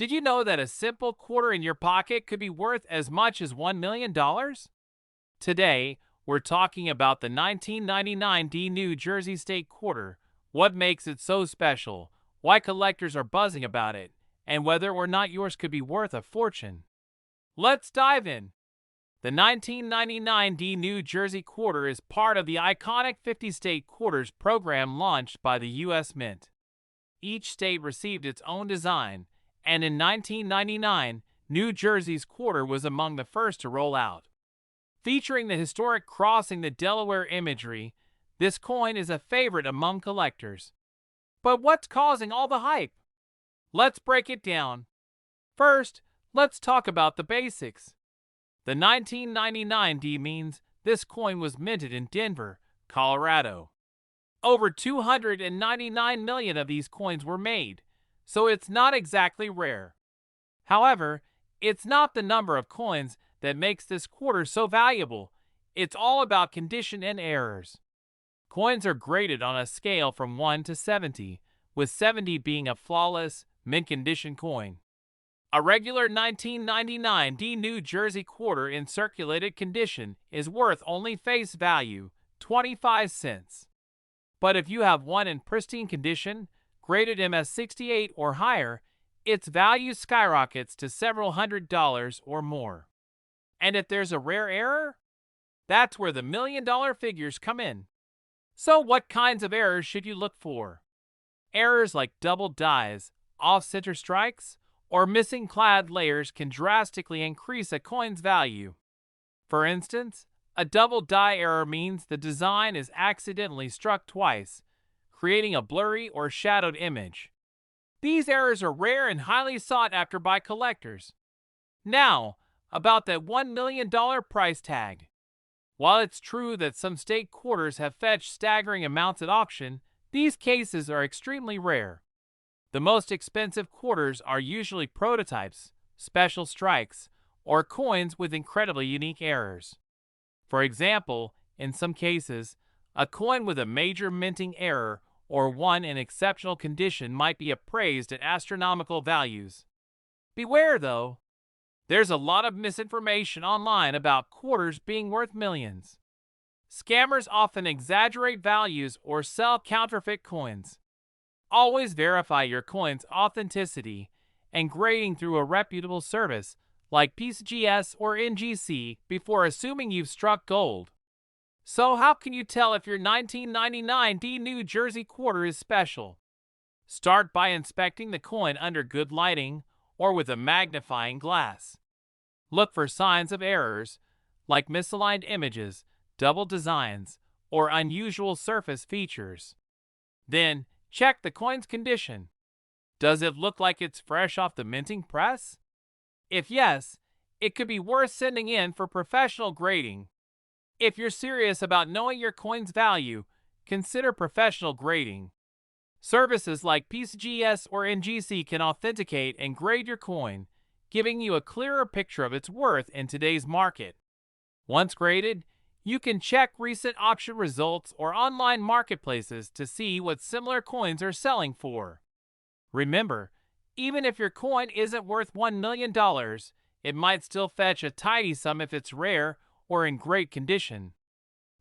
Did you know that a simple quarter in your pocket could be worth as much as $1 million? Today, we're talking about the 1999 New Jersey State Quarter, what makes it so special, why collectors are buzzing about it, and whether or not yours could be worth a fortune. Let's dive in. The 1999 New Jersey Quarter is part of the iconic 50 state quarters program launched by the U.S. Mint. Each state received its own design, and in 1999, New Jersey's quarter was among the first to roll out. Featuring the historic crossing the Delaware imagery, this coin is a favorite among collectors. But what's causing all the hype? Let's break it down. First, let's talk about the basics. The 1999 D means this coin was minted in Denver, Colorado. Over 299 million of these coins were made, so it's not exactly rare. However, it's not the number of coins that makes this quarter so valuable. It's all about condition and errors. Coins are graded on a scale from 1 to 70, with 70 being a flawless, mint-condition coin. A regular 1999 New Jersey quarter in circulated condition is worth only face value, 25 cents. But if you have one in pristine condition, graded MS-68 or higher, its value skyrockets to several $100s or more. And if there's a rare error, that's where the million-dollar figures come in. So what kinds of errors should you look for? Errors like double dies, off-center strikes, or missing clad layers can drastically increase a coin's value. For instance, a double die error means the design is accidentally struck twice, creating a blurry or shadowed image. These errors are rare and highly sought after by collectors. Now, about that $1 million price tag. While it's true that some state quarters have fetched staggering amounts at auction, these cases are extremely rare. The most expensive quarters are usually prototypes, special strikes, or coins with incredibly unique errors. For example, in some cases, a coin with a major minting error or one in exceptional condition might be appraised at astronomical values. Beware, though. There's a lot of misinformation online about quarters being worth millions. Scammers often exaggerate values or sell counterfeit coins. Always verify your coin's authenticity and grading through a reputable service like PCGS or NGC before assuming you've struck gold. So how can you tell if your 1999 New Jersey quarter is special? Start by inspecting the coin under good lighting or with a magnifying glass. Look for signs of errors like misaligned images, double designs, or unusual surface features. Then, check the coin's condition. Does it look like it's fresh off the minting press? If yes, it could be worth sending in for professional grading. If you're serious about knowing your coin's value, consider professional grading. Services like PCGS or NGC can authenticate and grade your coin, giving you a clearer picture of its worth in today's market. Once graded, you can check recent auction results or online marketplaces to see what similar coins are selling for. Remember, even if your coin isn't worth $1 million, it might still fetch a tidy sum if it's rare or in great condition.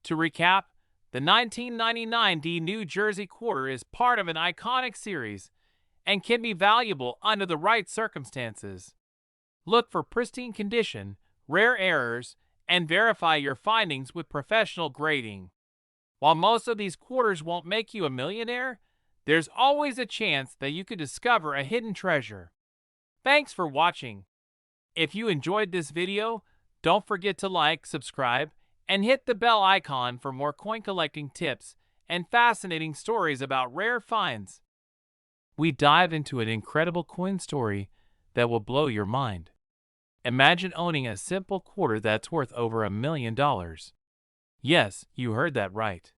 To recap, the 1999 New Jersey quarter is part of an iconic series and can be valuable under the right circumstances. Look for pristine condition, rare errors, and verify your findings with professional grading. While most of these quarters won't make you a millionaire, there's always a chance that you could discover a hidden treasure. Thanks for watching. If you enjoyed this video, don't forget to like, subscribe, and hit the bell icon for more coin collecting tips and fascinating stories about rare finds. We dive into an incredible coin story that will blow your mind. Imagine owning a simple quarter that's worth over $1 million. Yes, you heard that right.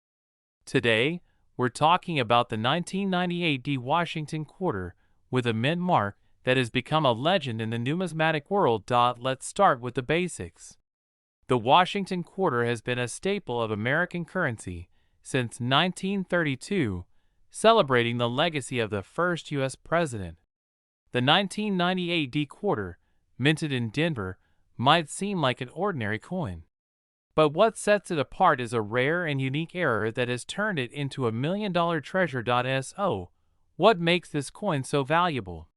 Today, we're talking about the 1998 Washington quarter with a mint mark that has become a legend in the numismatic world. Let's start with the basics. The Washington quarter has been a staple of American currency since 1932, celebrating the legacy of the first U.S. president. The 1998 D quarter, minted in Denver, might seem like an ordinary coin. But what sets it apart is a rare and unique error that has turned it into a million-dollar treasure. So, what makes this coin so valuable?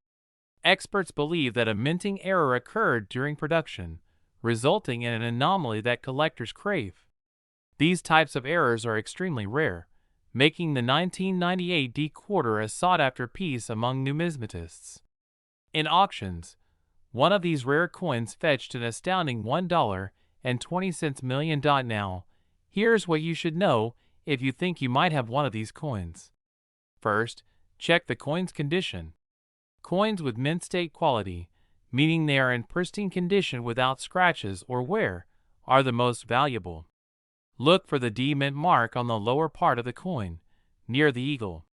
Experts believe that a minting error occurred during production, resulting in an anomaly that collectors crave. These types of errors are extremely rare, making the 1998 D quarter a sought-after piece among numismatists. In auctions, one of these rare coins fetched an astounding $1.20 million. Now, here's what you should know if you think you might have one of these coins. First, check the coin's condition. Coins with mint state quality, meaning they are in pristine condition without scratches or wear, are the most valuable. Look for the D mint mark on the lower part of the coin, near the eagle.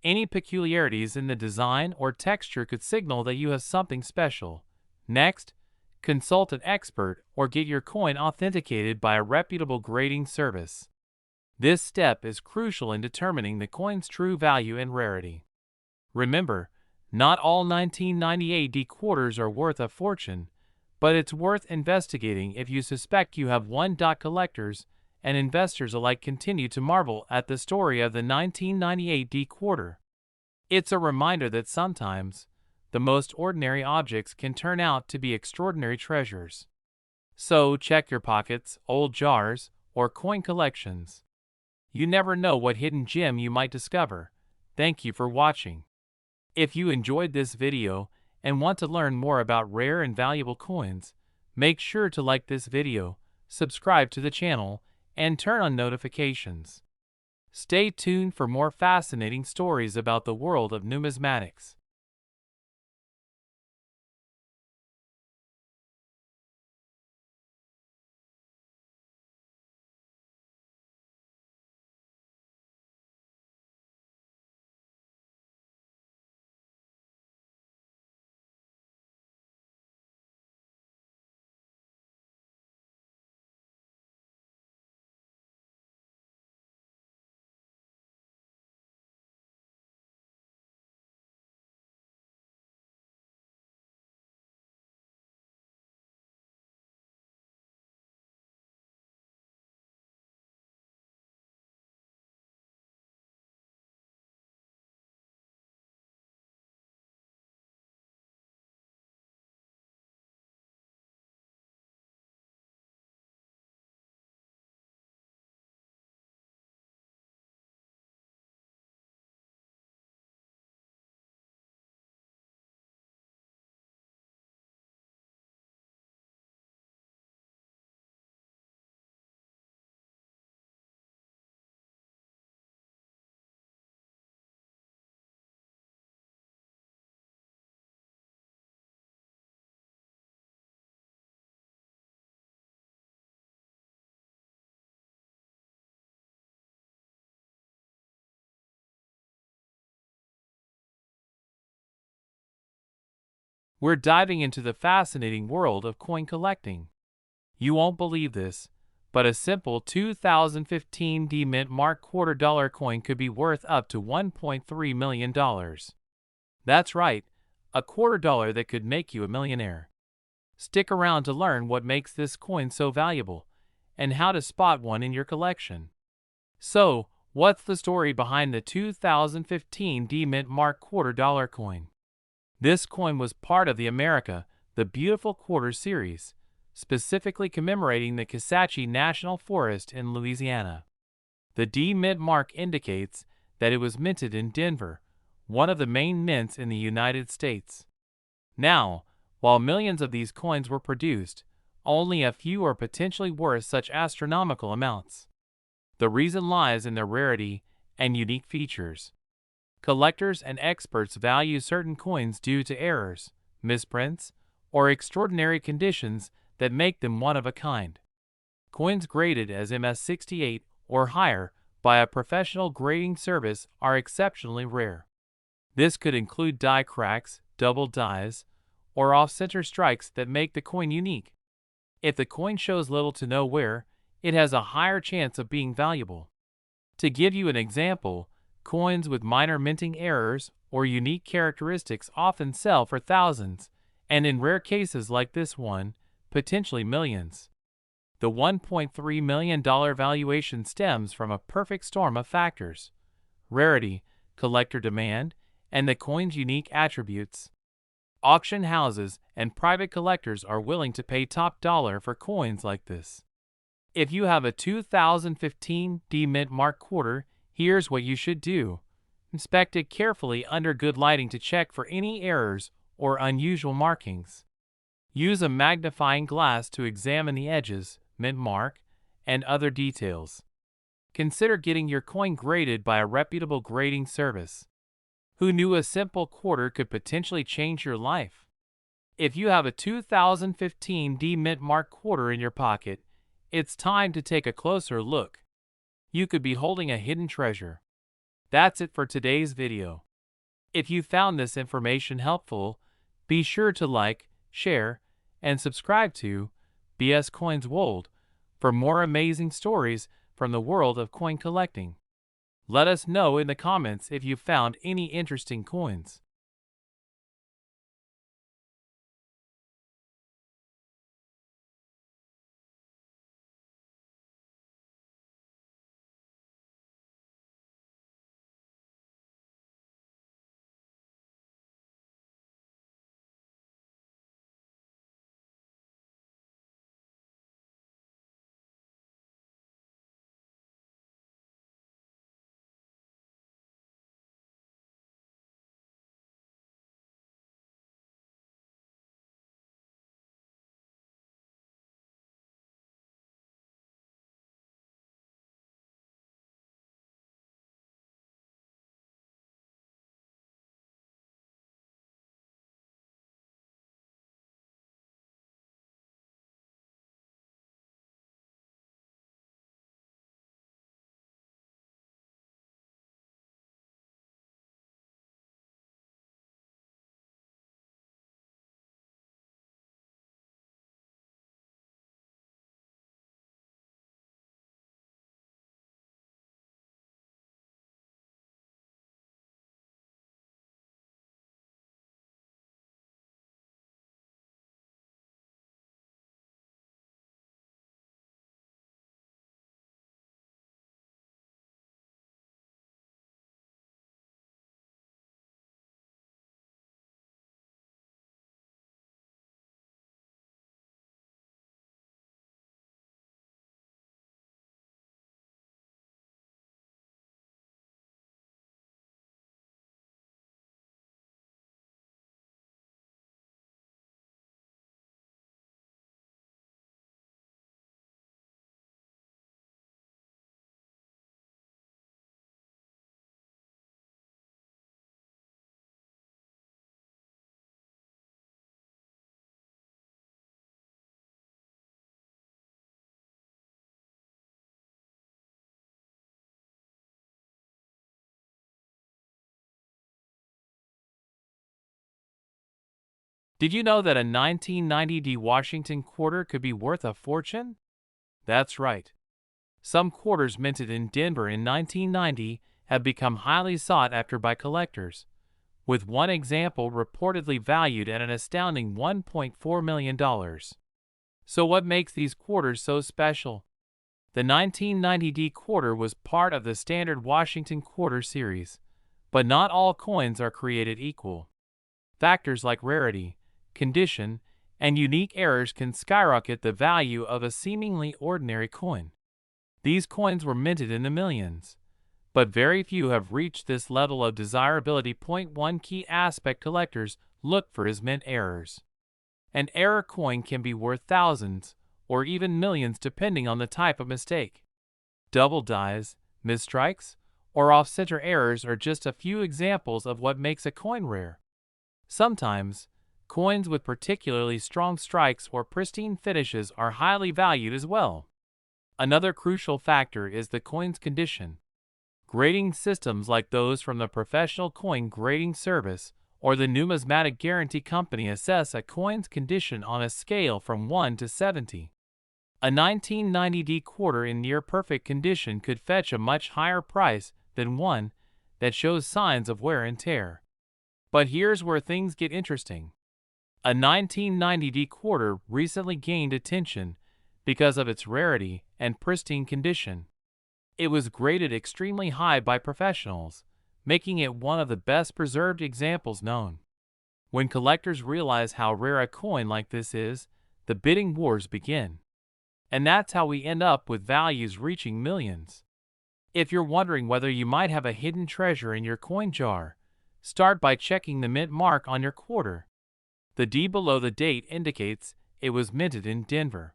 Any peculiarities in the design or texture could signal that you have something special. Next, consult an expert or get your coin authenticated by a reputable grading service. This step is crucial in determining the coin's true value and rarity. Remember, not all 1998 D quarters are worth a fortune, but it's worth investigating if you suspect you have one. Collectors and investors alike continue to marvel at the story of the 1998 D quarter. It's a reminder that sometimes, the most ordinary objects can turn out to be extraordinary treasures. So check your pockets, old jars, or coin collections. You never know what hidden gem you might discover. Thank you for watching. If you enjoyed this video and want to learn more about rare and valuable coins, make sure to like this video, subscribe to the channel, and turn on notifications. Stay tuned for more fascinating stories about the world of numismatics. We're diving into the fascinating world of coin collecting. You won't believe this, but a simple 2015 D Mint Mark $quarter coin could be worth up to $1.3 million. That's right, a $quarter that could make you a millionaire. Stick around to learn what makes this coin so valuable and how to spot one in your collection. So, what's the story behind the 2015 D Mint Mark $quarter coin? This coin was part of the America, the Beautiful Quarter series, specifically commemorating the Kisatchie National Forest in Louisiana. The D Mint mark indicates that it was minted in Denver, one of the main mints in the United States. Now, while millions of these coins were produced, only a few are potentially worth such astronomical amounts. The reason lies in their rarity and unique features. Collectors and experts value certain coins due to errors, misprints, or extraordinary conditions that make them one of a kind. Coins graded as MS68 or higher by a professional grading service are exceptionally rare. This could include die cracks, double dies, or off-center strikes that make the coin unique. If the coin shows little to no wear, it has a higher chance of being valuable. To give you an example, Coins with minor minting errors or unique characteristics often sell for thousands, and in rare cases like this one, potentially millions. The $1.3 million valuation stems from a perfect storm of factors: rarity, collector demand, and the coin's unique attributes. Auction houses and private collectors are willing to pay top dollar for coins like this. If you have a 2015 D Mint Mark quarter, here's what you should do. Inspect it carefully under good lighting to check for any errors or unusual markings. Use a magnifying glass to examine the edges, mint mark, and other details. Consider getting your coin graded by a reputable grading service. Who knew a simple quarter could potentially change your life? If you have a 2015 D Mint Mark quarter in your pocket, it's time to take a closer look. You could be holding a hidden treasure. That's it for today's video. If you found this information helpful, be sure to like, share, and subscribe to BS Coins World for more amazing stories from the world of coin collecting. Let us know in the comments if you found any interesting coins. Did you know that a 1990 D Washington quarter could be worth a fortune? That's right. Some quarters minted in Denver in 1990 have become highly sought after by collectors, with one example reportedly valued at an astounding $1.4 million. So what makes these quarters so special? The 1990 D quarter was part of the standard Washington quarter series, but not all coins are created equal. Factors like rarity, condition, and unique errors can skyrocket the value of a seemingly ordinary coin. These coins were minted in the millions, but very few have reached this level of desirability. One key aspect collectors look for is mint errors. An error coin can be worth thousands or even millions depending on the type of mistake. Double dies, misstrikes, or off-center errors are just a few examples of what makes a coin rare. Sometimes, coins with particularly strong strikes or pristine finishes are highly valued as well. Another crucial factor is the coin's condition. Grading systems like those from the Professional Coin Grading Service or the Numismatic Guarantee Company assess a coin's condition on a scale from 1 to 70. A 1990 D quarter in near-perfect condition could fetch a much higher price than one that shows signs of wear and tear. But here's where things get interesting. A 1990D quarter recently gained attention because of its rarity and pristine condition. It was graded extremely high by professionals, making it one of the best preserved examples known. When collectors realize how rare a coin like this is, the bidding wars begin. And that's how we end up with values reaching millions. If you're wondering whether you might have a hidden treasure in your coin jar, start by checking the mint mark on your quarter. The D below the date indicates it was minted in Denver.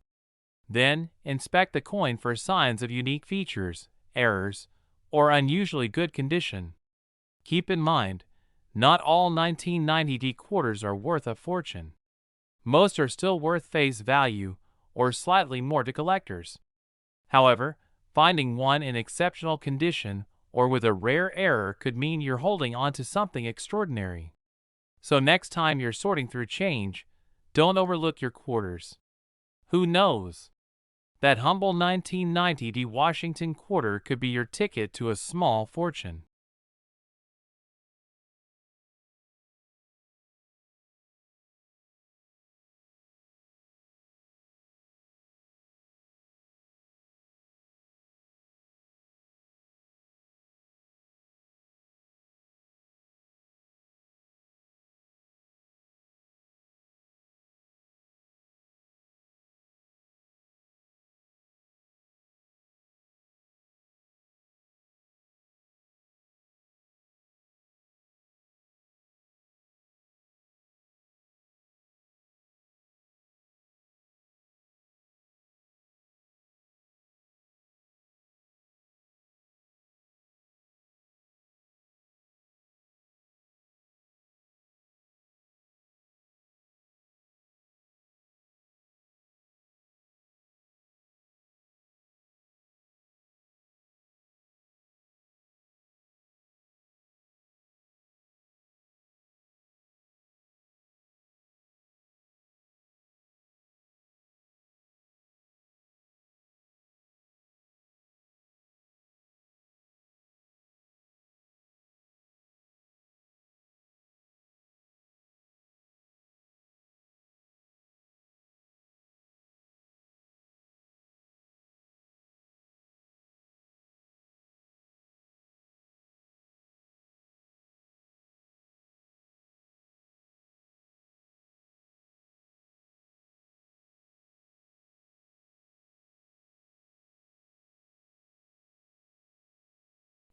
Then, inspect the coin for signs of unique features, errors, or unusually good condition. Keep in mind, not all 1990D quarters are worth a fortune. Most are still worth face value or slightly more to collectors. However, finding one in exceptional condition or with a rare error could mean you're holding onto something extraordinary. So next time you're sorting through change, don't overlook your quarters. Who knows? That humble 1990D Washington quarter could be your ticket to a small fortune.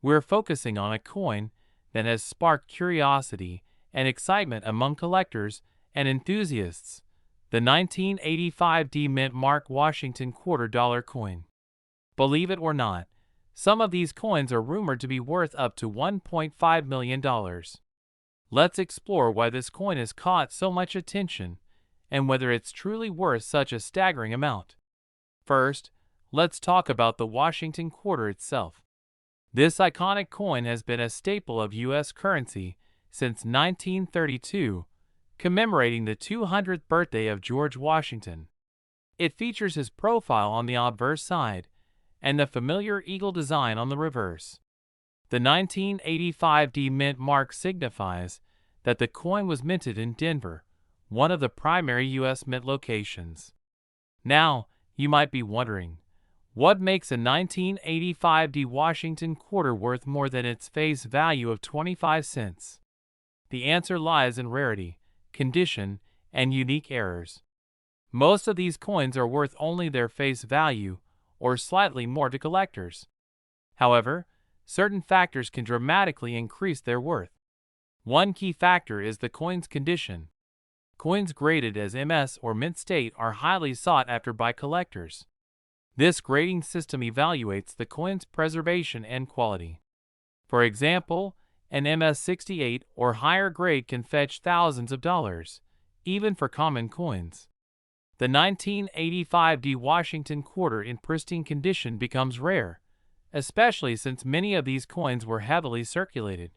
We're focusing on a coin that has sparked curiosity and excitement among collectors and enthusiasts, the 1985D Mint Mark Washington $quarter coin. Believe it or not, some of these coins are rumored to be worth up to $1.5 million. Let's explore why this coin has caught so much attention and whether it's truly worth such a staggering amount. First, let's talk about the Washington quarter itself. This iconic coin has been a staple of U.S. currency since 1932, commemorating the 200th birthday of George Washington. It features his profile on the obverse side and the familiar eagle design on the reverse. The 1985D mint mark signifies that the coin was minted in Denver, one of the primary U.S. mint locations. Now, you might be wondering, what makes a 1985D Washington quarter worth more than its face value of 25 cents? The answer lies in rarity, condition, and unique errors. Most of these coins are worth only their face value or slightly more to collectors. However, certain factors can dramatically increase their worth. One key factor is the coin's condition. Coins graded as MS or mint state are highly sought after by collectors. This grading system evaluates the coin's preservation and quality. For example, an MS-68 or higher grade can fetch thousands of dollars, even for common coins. The 1985D Washington quarter in pristine condition becomes rare, especially since many of these coins were heavily circulated.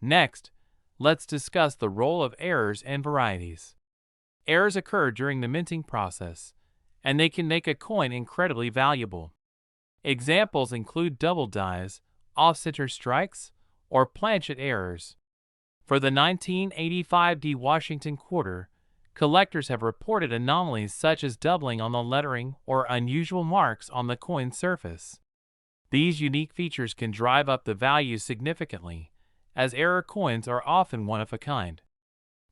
Next, let's discuss the role of errors and varieties. Errors occur during the minting process, and they can make a coin incredibly valuable. Examples include double dies, off-center strikes, or planchet errors. For the 1985 D Washington quarter, collectors have reported anomalies such as doubling on the lettering or unusual marks on the coin surface. These unique features can drive up the value significantly, as error coins are often one of a kind.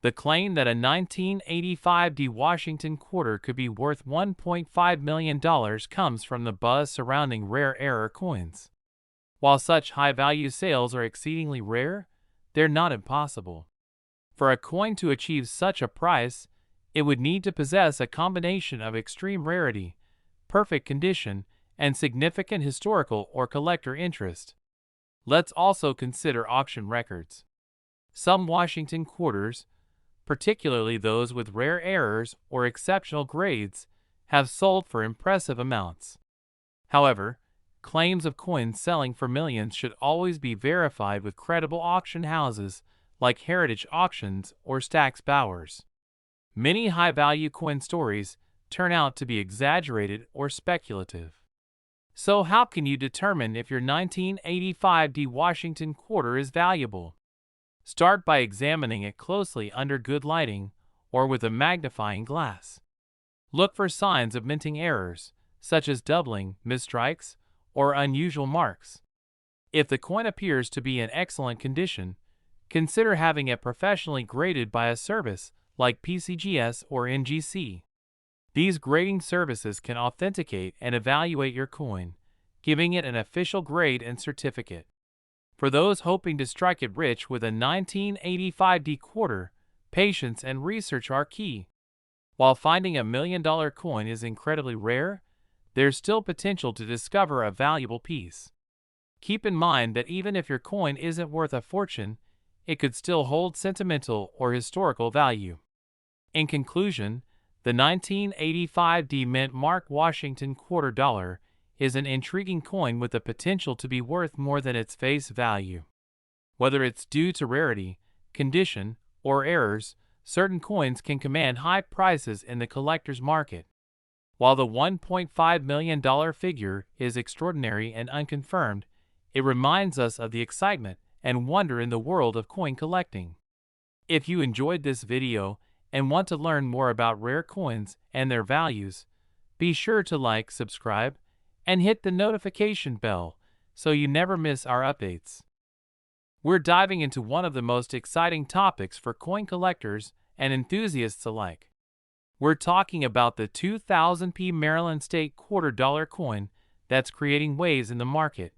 The claim that a 1985 D Washington quarter could be worth $1.5 million comes from the buzz surrounding rare error coins. While such high-value sales are exceedingly rare, they're not impossible. For a coin to achieve such a price, it would need to possess a combination of extreme rarity, perfect condition, and significant historical or collector interest. Let's also consider auction records. Some Washington quarters, particularly those with rare errors or exceptional grades, have sold for impressive amounts. However, claims of coins selling for millions should always be verified with credible auction houses like Heritage Auctions or Stack's Bowers. Many high-value coin stories turn out to be exaggerated or speculative. So how can you determine if your 1985 D Washington quarter is valuable? Start by examining it closely under good lighting or with a magnifying glass. Look for signs of minting errors, such as doubling, misstrikes, or unusual marks. If the coin appears to be in excellent condition, consider having it professionally graded by a service like PCGS or NGC. These grading services can authenticate and evaluate your coin, giving it an official grade and certificate. For those hoping to strike it rich with a 1985 D quarter, patience and research are key. While finding $1 million coin is incredibly rare, there's still potential to discover a valuable piece. Keep in mind that even if your coin isn't worth a fortune, it could still hold sentimental or historical value. In conclusion, the 1985 D Mint Mark Washington quarter dollar is an intriguing coin with the potential to be worth more than its face value. Whether it's due to rarity, condition, or errors, certain coins can command high prices in the collector's market. While the $1.5 million figure is extraordinary and unconfirmed, it reminds us of the excitement and wonder in the world of coin collecting. If you enjoyed this video and want to learn more about rare coins and their values, be sure to like, subscribe, and hit the notification bell so you never miss our updates. We're diving into one of the most exciting topics for coin collectors and enthusiasts alike. We're talking about the 2000p Maryland State quarter dollar coin that's creating waves in the market,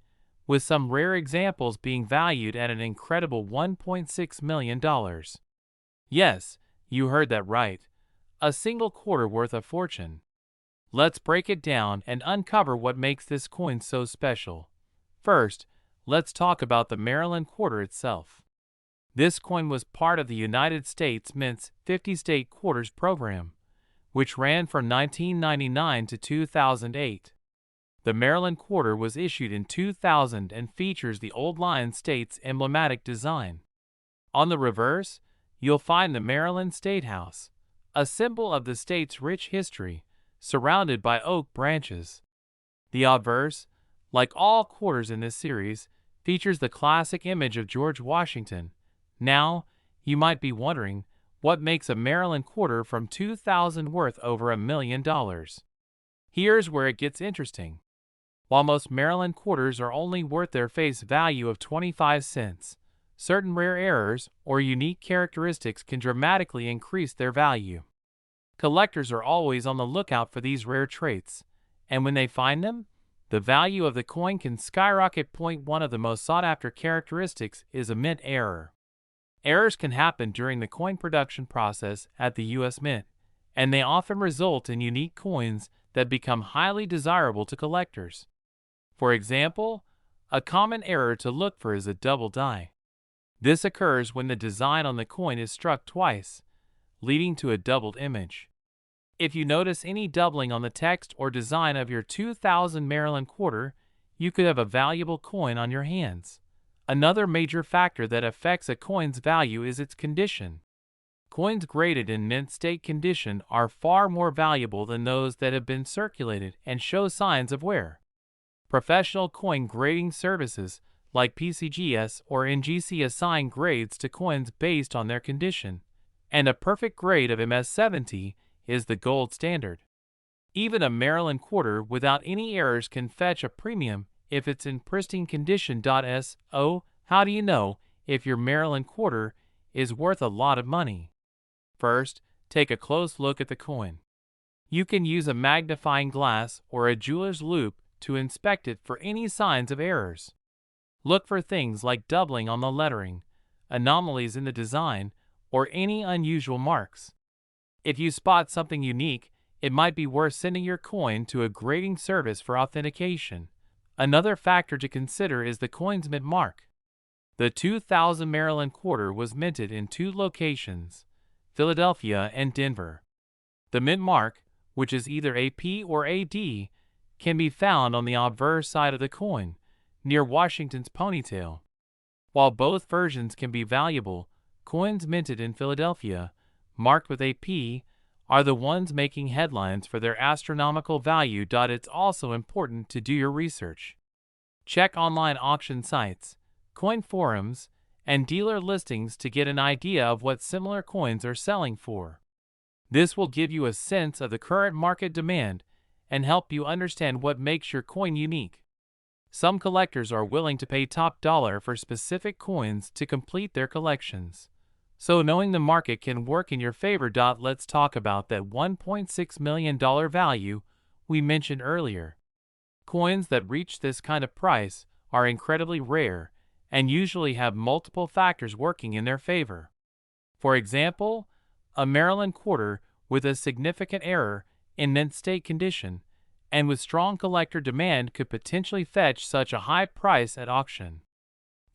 with some rare examples being valued at an incredible $1.6 million. Yes, you heard that right. A single quarter worth a fortune. Let's break it down and uncover what makes this coin so special. First, let's talk about the Maryland quarter itself. This coin was part of the United States Mint's 50 State Quarters program, which ran from 1999 to 2008. The Maryland quarter was issued in 2000 and features the Old Line State's emblematic design. On the reverse, you'll find the Maryland State House, a symbol of the state's rich history, surrounded by oak branches. The obverse, like all quarters in this series, features the classic image of George Washington. Now, you might be wondering, what makes a Maryland quarter from 2000 worth over $1 million? Here's where it gets interesting. While most Maryland quarters are only worth their face value of 25 cents, certain rare errors or unique characteristics can dramatically increase their value. Collectors are always on the lookout for these rare traits, and when they find them, the value of the coin can skyrocket. One of the most sought-after characteristics is a mint error. Errors can happen during the coin production process at the U.S. Mint, and they often result in unique coins that become highly desirable to collectors. For example, a common error to look for is a double die. This occurs when the design on the coin is struck twice, leading to a doubled image. If you notice any doubling on the text or design of your 2000 Maryland quarter, you could have a valuable coin on your hands. Another major factor that affects a coin's value is its condition. Coins graded in mint state condition are far more valuable than those that have been circulated and show signs of wear. Professional coin grading services like PCGS or NGC, assign grades to coins based on their condition, and a perfect grade of MS70 is the gold standard. Even a Maryland quarter without any errors can fetch a premium if it's in pristine condition. So, how do you know if your Maryland quarter is worth a lot of money? First, take a close look at the coin. You can use a magnifying glass or a jeweler's loupe to inspect it for any signs of errors. Look for things like doubling on the lettering, anomalies in the design, or any unusual marks. If you spot something unique, it might be worth sending your coin to a grading service for authentication. Another factor to consider is the coin's mint mark. The 2000 Maryland quarter was minted in 2 locations, Philadelphia and Denver. The mint mark, which is either AP or AD, can be found on the obverse side of the coin, near Washington's ponytail. While both versions can be valuable, coins minted in Philadelphia, marked with AP, are the ones making headlines for their astronomical value. It's also important to do your research. Check online auction sites, coin forums, and dealer listings to get an idea of what similar coins are selling for. This will give you a sense of the current market demand and help you understand what makes your coin unique. Some collectors are willing to pay top dollar for specific coins to complete their collections. So knowing the market can work in your favor. Let's talk about that $1.6 million value we mentioned earlier. Coins that reach this kind of price are incredibly rare and usually have multiple factors working in their favor. For example, a Maryland quarter with a significant error in mint state condition and with strong collector demand could potentially fetch such a high price at auction.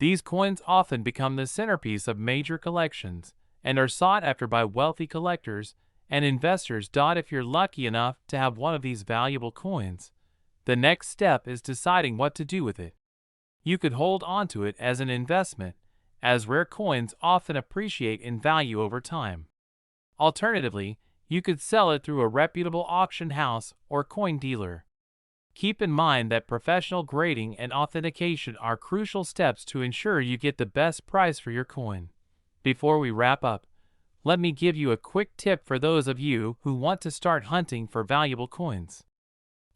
These coins often become the centerpiece of major collections and are sought after by wealthy collectors and investors. If you're lucky enough to have one of these valuable coins, the next step is deciding what to do with it. You could hold onto it as an investment, as rare coins often appreciate in value over time. Alternatively, you could sell it through a reputable auction house or coin dealer. Keep in mind that professional grading and authentication are crucial steps to ensure you get the best price for your coin. Before we wrap up, let me give you a quick tip for those of you who want to start hunting for valuable coins.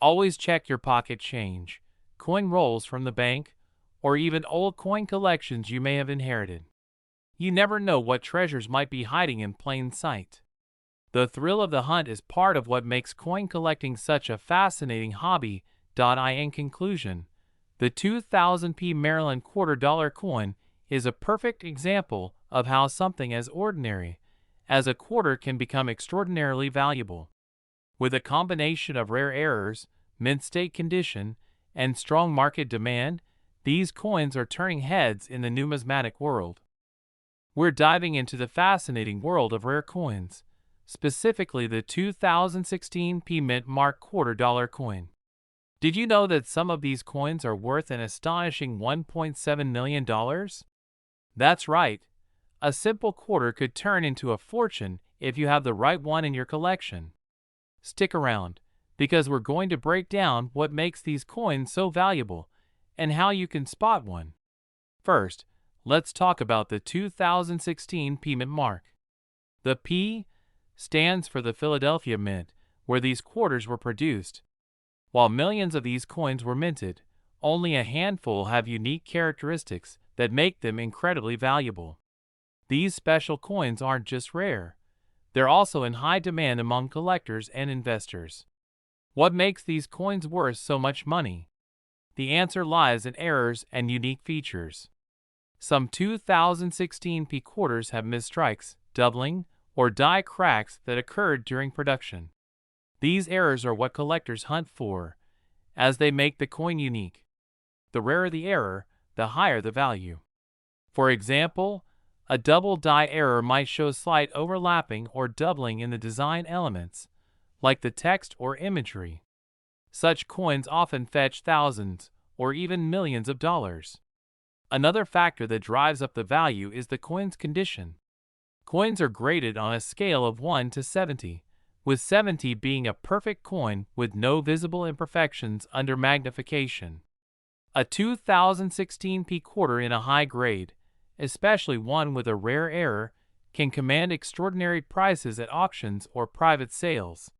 Always check your pocket change, coin rolls from the bank, or even old coin collections you may have inherited. You never know what treasures might be hiding in plain sight. The thrill of the hunt is part of what makes coin collecting such a fascinating hobby. In conclusion, the 2000p Maryland $quarter coin is a perfect example of how something as ordinary as a quarter can become extraordinarily valuable. With a combination of rare errors, mint state condition, and strong market demand, these coins are turning heads in the numismatic world. We're diving into the fascinating world of rare coins, specifically the 2016p mint mark $quarter coin. Did you know that some of these coins are worth an astonishing $1.7 million? That's right. A simple quarter could turn into a fortune if you have the right one in your collection. Stick around, because we're going to break down what makes these coins so valuable and how you can spot one. First, let's talk about the 2016p mint mark. The P stands for the Philadelphia Mint, where these quarters were produced. While millions of these coins were minted, only a handful have unique characteristics that make them incredibly valuable. These special coins aren't just rare, they're also in high demand among collectors and investors. What makes these coins worth so much money? The answer lies in errors and unique features. Some 2016p quarters have misstrikes, doubling, or die cracks that occurred during production. These errors are what collectors hunt for, as they make the coin unique. The rarer the error, the higher the value. For example, a double die error might show slight overlapping or doubling in the design elements, like the text or imagery. Such coins often fetch thousands or even millions of dollars. Another factor that drives up the value is the coin's condition. Coins are graded on a scale of 1 to 70, with 70 being a perfect coin with no visible imperfections under magnification. A 2016 P quarter in a high grade, especially one with a rare error, can command extraordinary prices at auctions or private sales.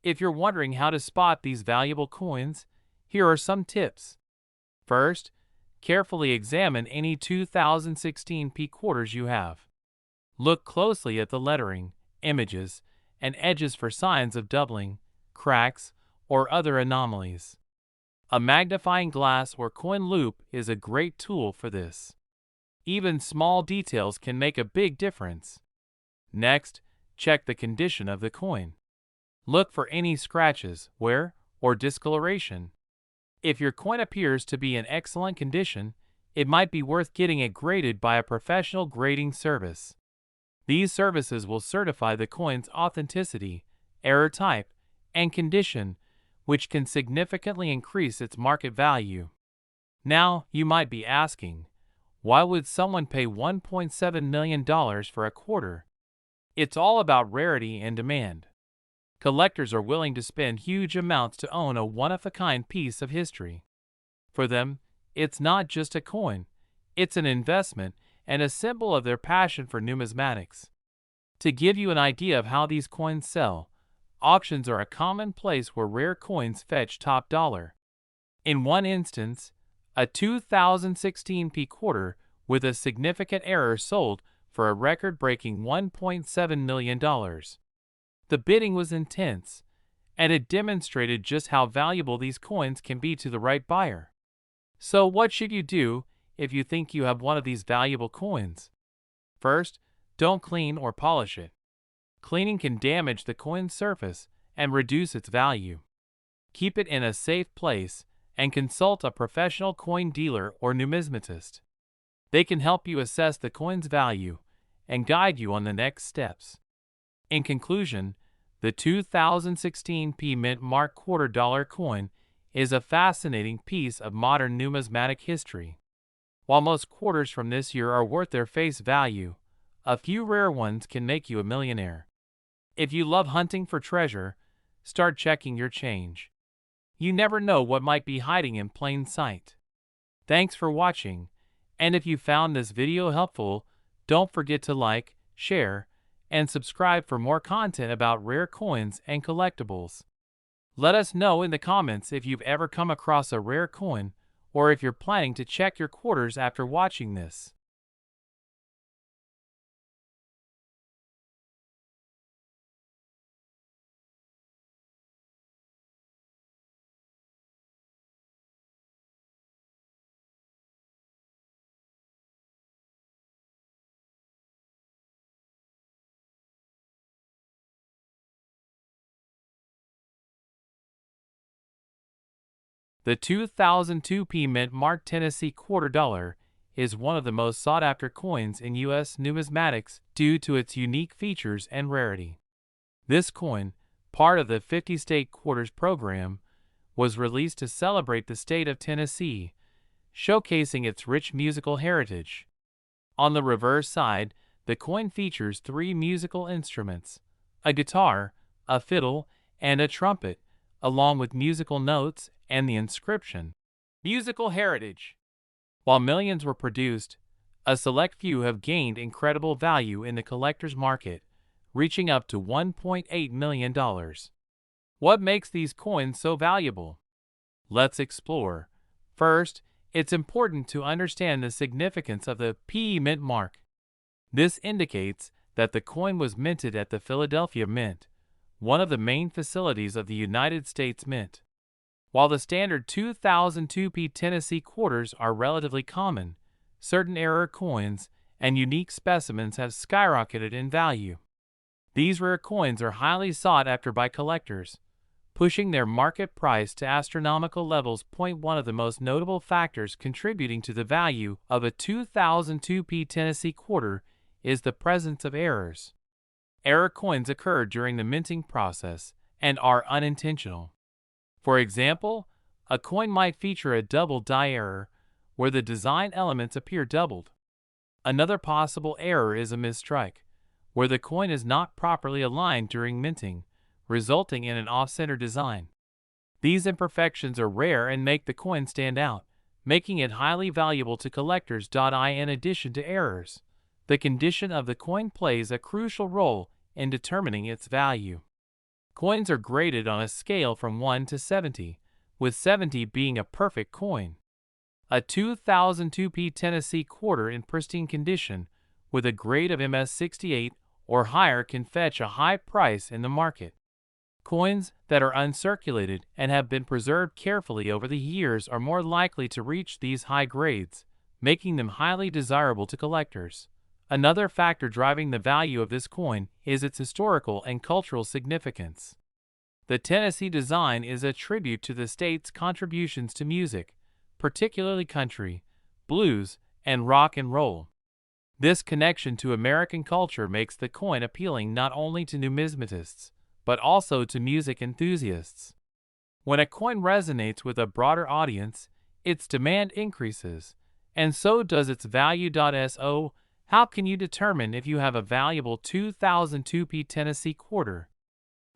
If you're wondering how to spot these valuable coins, here are some tips. First, carefully examine any 2016 P quarters you have. Look closely at the lettering, images, and edges for signs of doubling, cracks, or other anomalies. A magnifying glass or coin loupe is a great tool for this. Even small details can make a big difference. Next, check the condition of the coin. Look for any scratches, wear, or discoloration. If your coin appears to be in excellent condition, it might be worth getting it graded by a professional grading service. These services will certify the coin's authenticity, error type, and condition, which can significantly increase its market value. Now, you might be asking, why would someone pay $1.7 million for a quarter? It's all about rarity and demand. Collectors are willing to spend huge amounts to own a one-of-a-kind piece of history. For them, it's not just a coin, it's an investment and a symbol of their passion for numismatics. To give you an idea of how these coins sell, auctions are a common place where rare coins fetch top dollar. In one instance, a 2016 P quarter with a significant error sold for a record-breaking $1.7 million. The bidding was intense, and it demonstrated just how valuable these coins can be to the right buyer. So what should you do if you think you have one of these valuable coins? First, don't clean or polish it. Cleaning can damage the coin's surface and reduce its value. Keep it in a safe place and consult a professional coin dealer or numismatist. They can help you assess the coin's value and guide you on the next steps. In conclusion, the 2016 P Mint Mark $quarter coin is a fascinating piece of modern numismatic history. While most quarters from this year are worth their face value, a few rare ones can make you a millionaire. If you love hunting for treasure, start checking your change. You never know what might be hiding in plain sight. Thanks for watching, and if you found this video helpful, don't forget to like, share, and subscribe for more content about rare coins and collectibles. Let us know in the comments if you've ever come across a rare coin, or if you're planning to check your quarters after watching this. The 2002 P Mint Mark Tennessee $quarter is one of the most sought-after coins in U.S. numismatics due to its unique features and rarity. This coin, part of the 50-state quarters program, was released to celebrate the state of Tennessee, showcasing its rich musical heritage. On the reverse side, the coin features 3 musical instruments: a guitar, a fiddle, and a trumpet, along with musical notes and the inscription, "Musical Heritage." While millions were produced, a select few have gained incredible value in the collector's market, reaching up to $1.8 million. What makes these coins so valuable? Let's explore. First, it's important to understand the significance of the P Mint mark. This indicates that the coin was minted at the Philadelphia Mint, one of the main facilities of the United States Mint. While the standard 2002 P Tennessee quarters are relatively common, certain error coins and unique specimens have skyrocketed in value. These rare coins are highly sought after by collectors, pushing their market price to astronomical levels. One of the most notable factors contributing to the value of a 2002 P Tennessee quarter is the presence of errors. Error coins occur during the minting process and are unintentional. For example, a coin might feature a double die error, where the design elements appear doubled. Another possible error is a misstrike, where the coin is not properly aligned during minting, resulting in an off-center design. These imperfections are rare and make the coin stand out, making it highly valuable to collectors. In addition to errors, the condition of the coin plays a crucial role in determining its value. Coins are graded on a scale from 1 to 70, with 70 being a perfect coin. A 2002p Tennessee quarter in pristine condition with a grade of MS68 or higher can fetch a high price in the market. Coins that are uncirculated and have been preserved carefully over the years are more likely to reach these high grades, making them highly desirable to collectors. Another factor driving the value of this coin is its historical and cultural significance. The Tennessee design is a tribute to the state's contributions to music, particularly country, blues, and rock and roll. This connection to American culture makes the coin appealing not only to numismatists, but also to music enthusiasts. When a coin resonates with a broader audience, its demand increases, and so does its value. So, how can you determine if you have a valuable 2002p Tennessee quarter?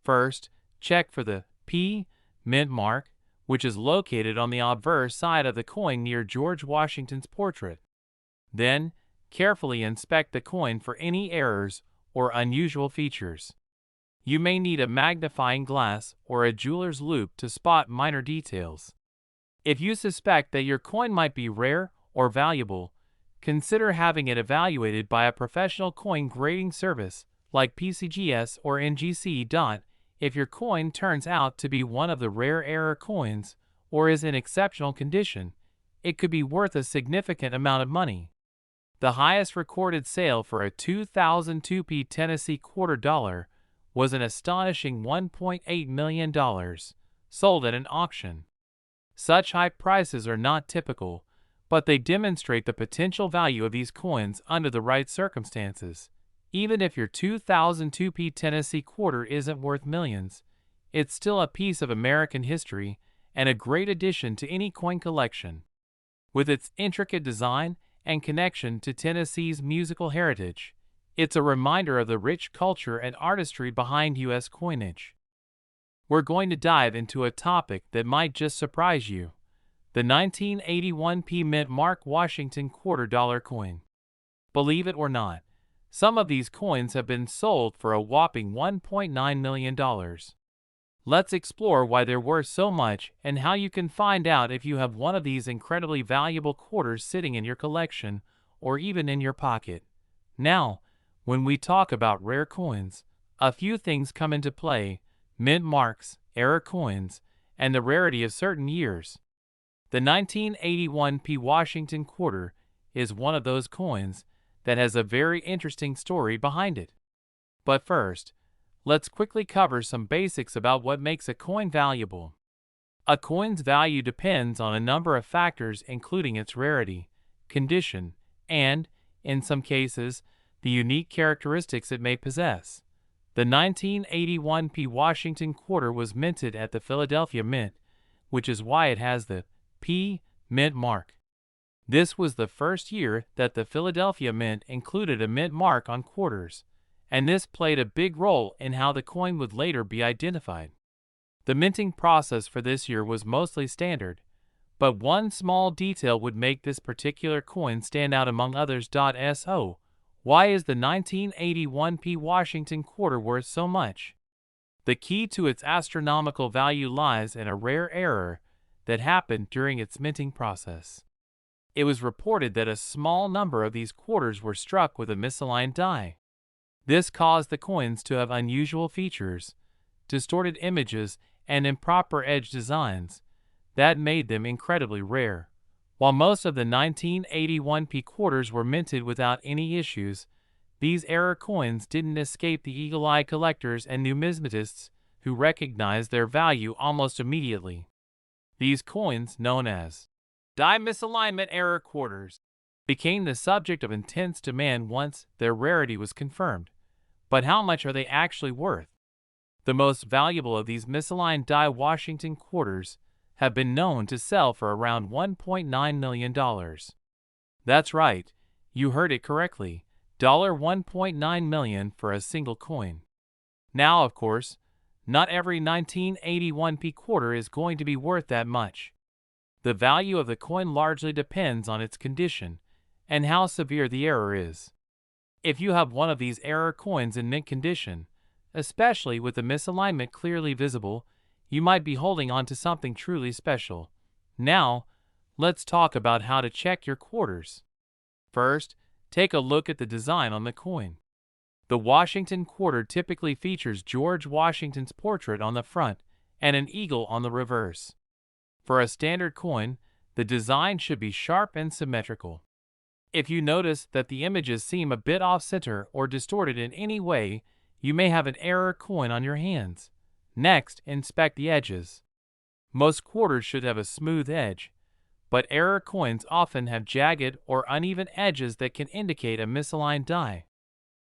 First, check for the P mint mark, which is located on the obverse side of the coin near George Washington's portrait. Then, carefully inspect the coin for any errors or unusual features. You may need a magnifying glass or a jeweler's loupe to spot minor details. If you suspect that your coin might be rare or valuable, consider having it evaluated by a professional coin grading service like PCGS or NGC. If your coin turns out to be one of the rare error coins or is in exceptional condition, it could be worth a significant amount of money. The highest recorded sale for a 2002p Tennessee quarter dollar was an astonishing $1.8 million, sold at an auction. Such high prices are not typical, but they demonstrate the potential value of these coins under the right circumstances. Even if your 2002p Tennessee quarter isn't worth millions, it's still a piece of American history and a great addition to any coin collection. With its intricate design and connection to Tennessee's musical heritage, it's a reminder of the rich culture and artistry behind U.S. coinage. We're going to dive into a topic that might just surprise you: the 1981p mint mark Washington quarter dollar coin. Believe it or not, some of these coins have been sold for a whopping $1.9 million. Let's explore why they're worth so much and how you can find out if you have one of these incredibly valuable quarters sitting in your collection or even in your pocket. Now, when we talk about rare coins, a few things come into play: mint marks, error coins, and the rarity of certain years. The 1981p Washington quarter is one of those coins that has a very interesting story behind it. But first, let's quickly cover some basics about what makes a coin valuable. A coin's value depends on a number of factors, including its rarity, condition, and, in some cases, the unique characteristics it may possess. The 1981p Washington quarter was minted at the Philadelphia Mint, which is why it has the P mint mark. This was the first year that the Philadelphia Mint included a mint mark on quarters, and this played a big role in how the coin would later be identified. The minting process for this year was mostly standard, but one small detail would make this particular coin stand out among others. So, why is the 1981p Washington quarter worth so much? The key to its astronomical value lies in a rare error that happened during its minting process. It was reported that a small number of these quarters were struck with a misaligned die. This caused the coins to have unusual features, distorted images, and improper edge designs that made them incredibly rare. While most of the 1981p quarters were minted without any issues, these error coins didn't escape the eagle-eyed collectors and numismatists who recognized their value almost immediately. These coins, known as die misalignment error quarters, became the subject of intense demand once their rarity was confirmed. But how much are they actually worth? The most valuable of these misaligned die Washington quarters have been known to sell for around $1.9 million. That's right, you heard it correctly, $1.9 million for a single coin. Now, of course, not every 1981p quarter is going to be worth that much. The value of the coin largely depends on its condition and how severe the error is. If you have one of these error coins in mint condition, especially with the misalignment clearly visible, you might be holding on to something truly special. Now, let's talk about how to check your quarters. First, take a look at the design on the coin. The Washington quarter typically features George Washington's portrait on the front and an eagle on the reverse. For a standard coin, the design should be sharp and symmetrical. If you notice that the images seem a bit off-center or distorted in any way, you may have an error coin on your hands. Next, inspect the edges. Most quarters should have a smooth edge, but error coins often have jagged or uneven edges that can indicate a misaligned die.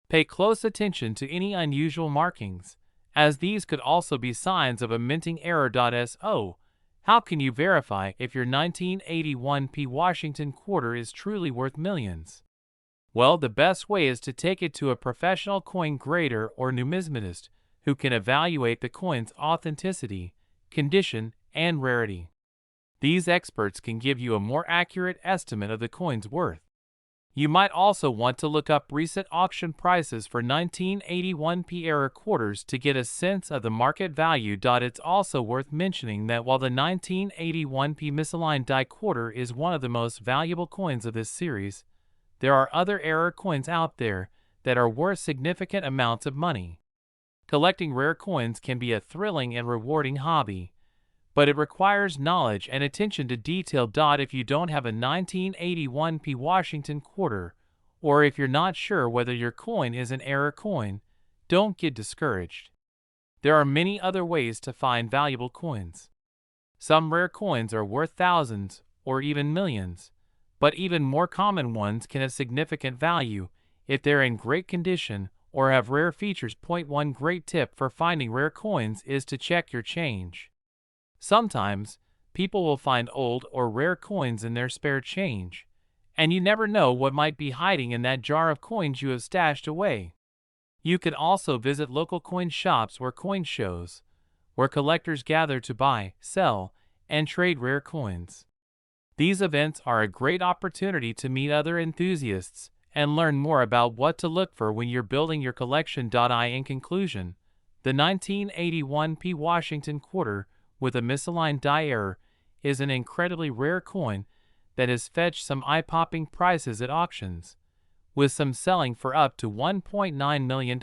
Pay close attention to any unusual markings, as these could also be signs of a minting error. So, how can you verify if your 1981p Washington quarter is truly worth millions? Well, the best way is to take it to a professional coin grader or numismatist who can evaluate the coin's authenticity, condition, and rarity. These experts can give you a more accurate estimate of the coin's worth. You might also want to look up recent auction prices for 1981p error quarters to get a sense of the market value. It's also worth mentioning that while the 1981p misaligned die quarter is one of the most valuable coins of this series, there are other error coins out there that are worth significant amounts of money. Collecting rare coins can be a thrilling and rewarding hobby, but it requires knowledge and attention to detail. If you don't have a 1981p Washington quarter, or if you're not sure whether your coin is an error coin, don't get discouraged. There are many other ways to find valuable coins. Some rare coins are worth thousands or even millions, but even more common ones can have significant value if they're in great condition or have rare features. One great tip for finding rare coins is to check your change. Sometimes, people will find old or rare coins in their spare change, and you never know what might be hiding in that jar of coins you have stashed away. You can also visit local coin shops or coin shows, where collectors gather to buy, sell, and trade rare coins. These events are a great opportunity to meet other enthusiasts and learn more about what to look for when you're building your collection. In conclusion, the 1981p Washington quarter with a misaligned die error is an incredibly rare coin that has fetched some eye-popping prices at auctions, with some selling for up to $1.9 million.